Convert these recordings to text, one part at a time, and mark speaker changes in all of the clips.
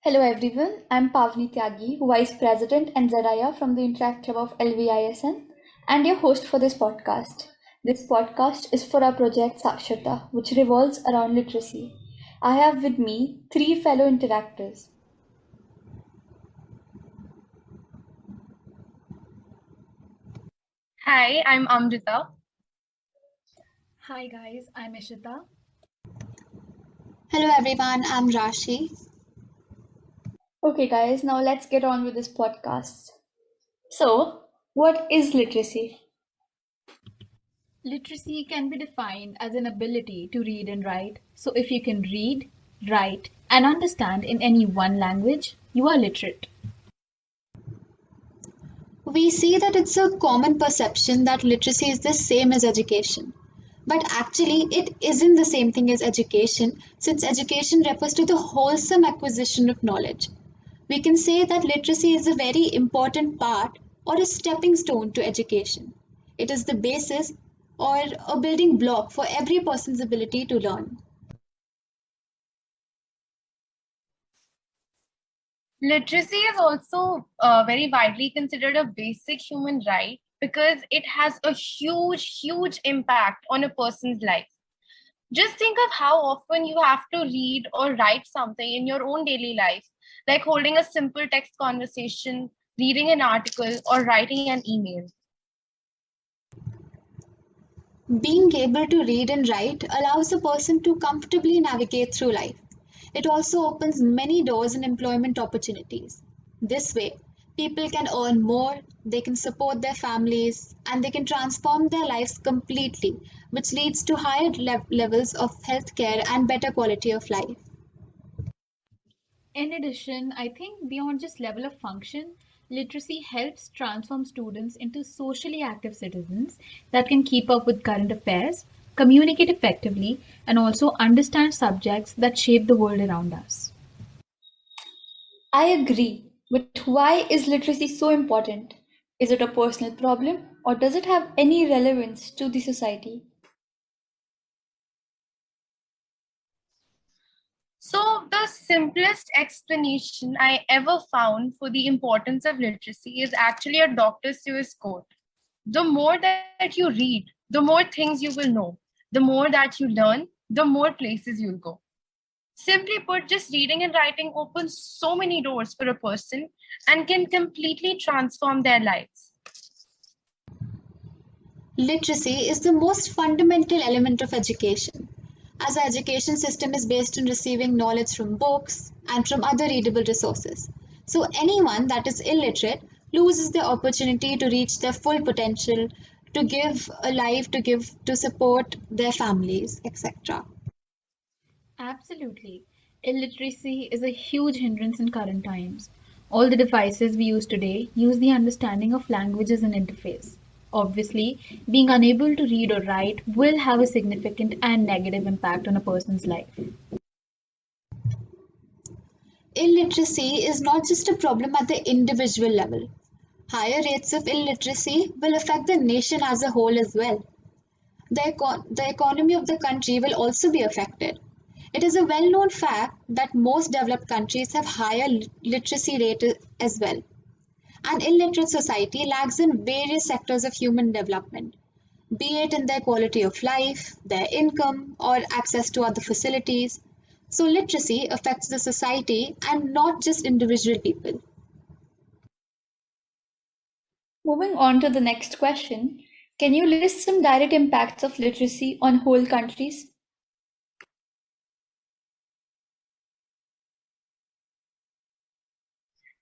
Speaker 1: Hello everyone, I'm Pavni Tyagi, Vice President and Zaraya from the Interact Club of LVISN and your host for this podcast. This podcast is for our project Saaksharta, which revolves around literacy. I have with me three fellow interactors.
Speaker 2: Hi, I'm Amrita.
Speaker 3: Hi guys, I'm Ishita.
Speaker 4: Hello everyone, I'm Rashi.
Speaker 1: Okay, guys, now let's get on with this podcast. So, what is literacy?
Speaker 3: Literacy can be defined as an ability to read and write. So if you can read, write, and understand in any one language, you are literate.
Speaker 4: We see that it's a common perception that literacy is the same as education. But actually, it isn't the same thing as education, since education refers to the wholesome acquisition of knowledge. We can say that literacy is a very important part or a stepping stone to education. It is the basis or a building block for every person's ability to learn.
Speaker 2: Literacy is also very widely considered a basic human right because it has a huge impact on a person's life. Just think of how often you have to read or write something in your own daily life, like holding a simple text conversation, reading an article, or writing an email.
Speaker 4: Being able to read and write allows a person to comfortably navigate through life. It also opens many doors and employment opportunities. This way, people can earn more, they can support their families, and they can transform their lives completely, which leads to higher levels of healthcare and better quality of life.
Speaker 3: In addition, I think beyond just level of function, literacy helps transform students into socially active citizens that can keep up with current affairs, communicate effectively, and also understand subjects that shape the world around us.
Speaker 1: I agree, but why is literacy so important? Is it a personal problem or does it have any relevance to the society?
Speaker 2: So, the simplest explanation I ever found for the importance of literacy is actually a Dr. Seuss quote. The more that you read, the more things you will know. The more that you learn, the more places you'll go. Simply put, just reading and writing opens so many doors for a person and can completely transform their lives.
Speaker 4: Literacy is the most fundamental element of education, as our education system is based on receiving knowledge from books and from other readable resources. So, anyone that is illiterate loses the opportunity to reach their full potential, to give a life, to support their families, etc.
Speaker 3: Absolutely. Illiteracy is a huge hindrance in current times. All the devices we use today use the understanding of language as an interface. Obviously, being unable to read or write will have a significant and negative impact on a person's life.
Speaker 4: Illiteracy is not just a problem at the individual level. Higher rates of illiteracy will affect the nation as a whole as well. The economy of the country will also be affected. It is a well known fact that most developed countries have higher literacy rate as well. An illiterate society lags in various sectors of human development, be it in their quality of life, their income, or access to other facilities. So, literacy affects the society and not just individual people.
Speaker 1: Moving on to the next question, can you list some direct impacts of literacy on whole countries?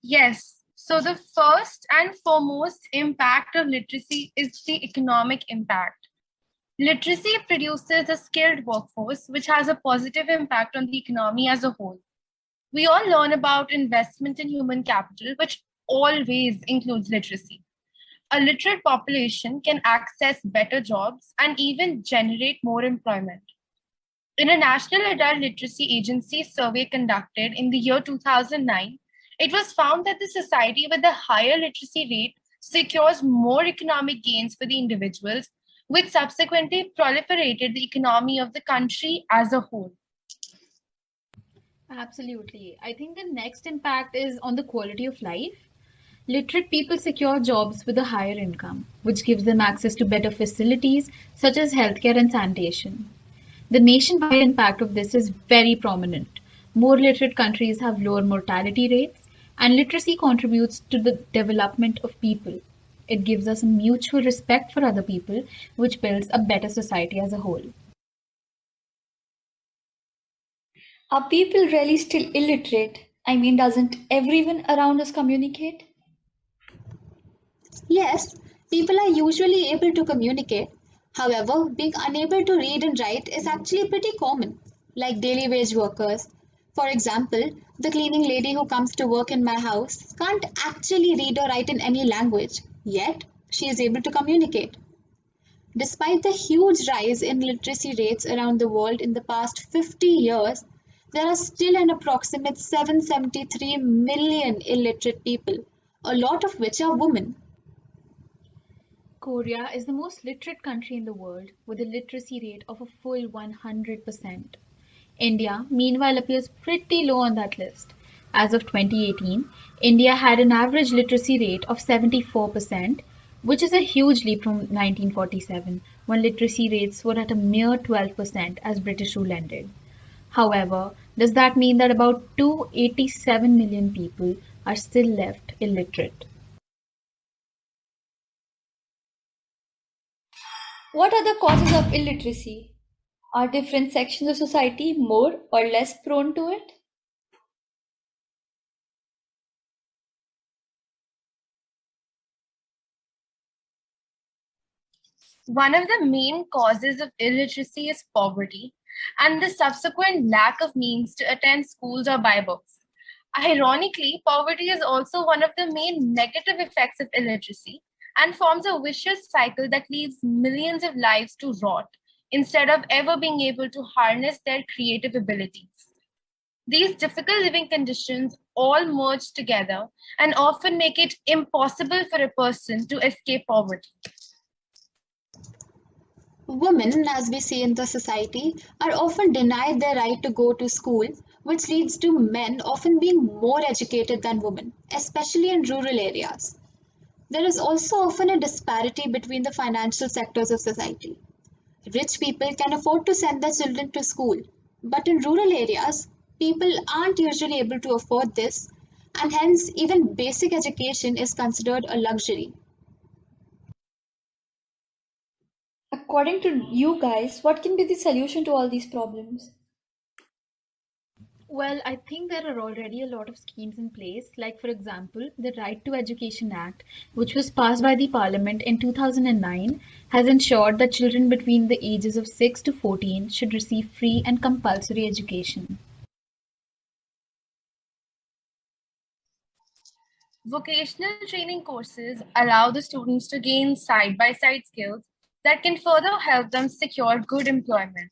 Speaker 2: Yes. So the first and foremost impact of literacy is the economic impact. Literacy produces a skilled workforce, which has a positive impact on the economy as a whole. We all learn about investment in human capital, which always includes literacy. A literate population can access better jobs and even generate more employment. In a National Adult Literacy Agency survey conducted in the year 2009, it was found that the society with a higher literacy rate secures more economic gains for the individuals, which subsequently proliferated the economy of the country as a whole.
Speaker 3: Absolutely. I think the next impact is on the quality of life. Literate people secure jobs with a higher income, which gives them access to better facilities such as healthcare and sanitation. The nationwide impact of this is very prominent. More literate countries have lower mortality rates, and literacy contributes to the development of people. It gives us a mutual respect for other people, which builds a better society as a whole.
Speaker 1: Are people really still illiterate? I mean, doesn't everyone around us communicate?
Speaker 4: Yes, people are usually able to communicate. However, being unable to read and write is actually pretty common, like daily wage workers. For example, the cleaning lady who comes to work in my house can't actually read or write in any language, yet she is able to communicate. Despite the huge rise in literacy rates around the world in the past 50 years, there are still an approximate 773 million illiterate people, a lot of which are women.
Speaker 3: Korea is the most literate country in the world with a literacy rate of a full 100%. India, meanwhile, appears pretty low on that list. As of 2018, India had an average literacy rate of 74%, which is a huge leap from 1947, when literacy rates were at a mere 12% as British rule ended. However, does that mean that about 287 million people are still left illiterate?
Speaker 1: What are the causes of illiteracy? Are different sections of society more or less prone to it?
Speaker 2: One of the main causes of illiteracy is poverty and the subsequent lack of means to attend schools or buy books. Ironically, poverty is also one of the main negative effects of illiteracy and forms a vicious cycle that leaves millions of lives to rot instead of ever being able to harness their creative abilities. These difficult living conditions all merge together and often make it impossible for a person to escape poverty.
Speaker 4: Women, as we see in the society, are often denied their right to go to school, which leads to men often being more educated than women, especially in rural areas. There is also often a disparity between the financial sectors of society. Rich people can afford to send their children to school, but in rural areas, people aren't usually able to afford this, and hence, even basic education is considered a luxury.
Speaker 1: According to you guys, what can be the solution to all these problems?
Speaker 3: Well, I think there are already a lot of schemes in place, like, for example, the Right to Education Act, which was passed by the Parliament in 2009, has ensured that children between the ages of 6 to 14 should receive free and compulsory education.
Speaker 2: Vocational training courses allow the students to gain side by side skills that can further help them secure good employment.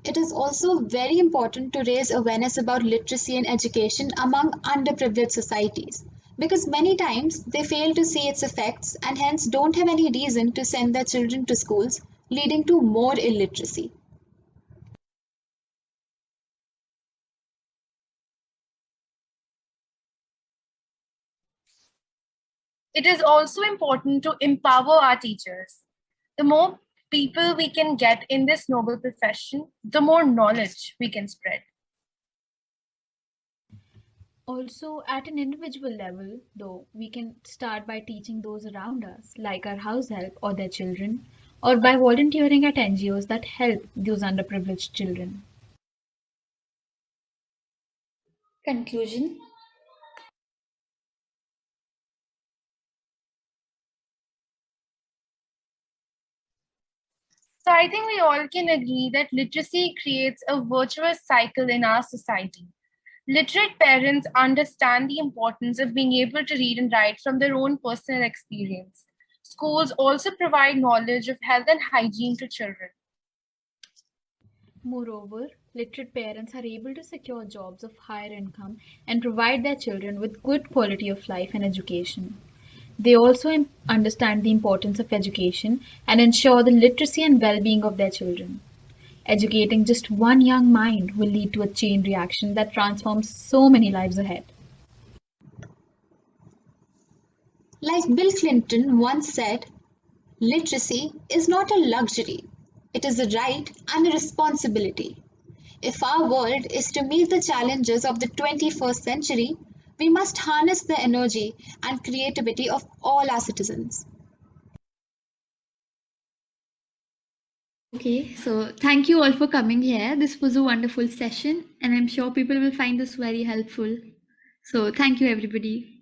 Speaker 4: It is also very important to raise awareness about literacy and education among underprivileged societies because many times they fail to see its effects and hence don't have any reason to send their children to schools, leading to more illiteracy.
Speaker 2: It is also important to empower our teachers. The more people we can get in this noble profession, the more knowledge we can spread.
Speaker 3: Also, at an individual level, though, we can start by teaching those around us, like our house help or their children, or by volunteering at NGOs that help those underprivileged children.
Speaker 1: Conclusion.
Speaker 2: So I think we all can agree that literacy creates a virtuous cycle in our society. Literate parents understand the importance of being able to read and write from their own personal experience. Schools also provide knowledge of health and hygiene to children.
Speaker 3: Moreover, literate parents are able to secure jobs of higher income and provide their children with good quality of life and education. They also understand the importance of education and ensure the literacy and well being of their children. Educating just one young mind will lead to a chain reaction that transforms so many lives ahead.
Speaker 4: Like Bill Clinton once said, literacy is not a luxury, it is a right and a responsibility. If our world is to meet the challenges of the 21st century, we must harness the energy and creativity of all our citizens.
Speaker 1: Okay, so thank you all for coming here. This was a wonderful session, and I'm sure people will find this very helpful. So thank you, everybody.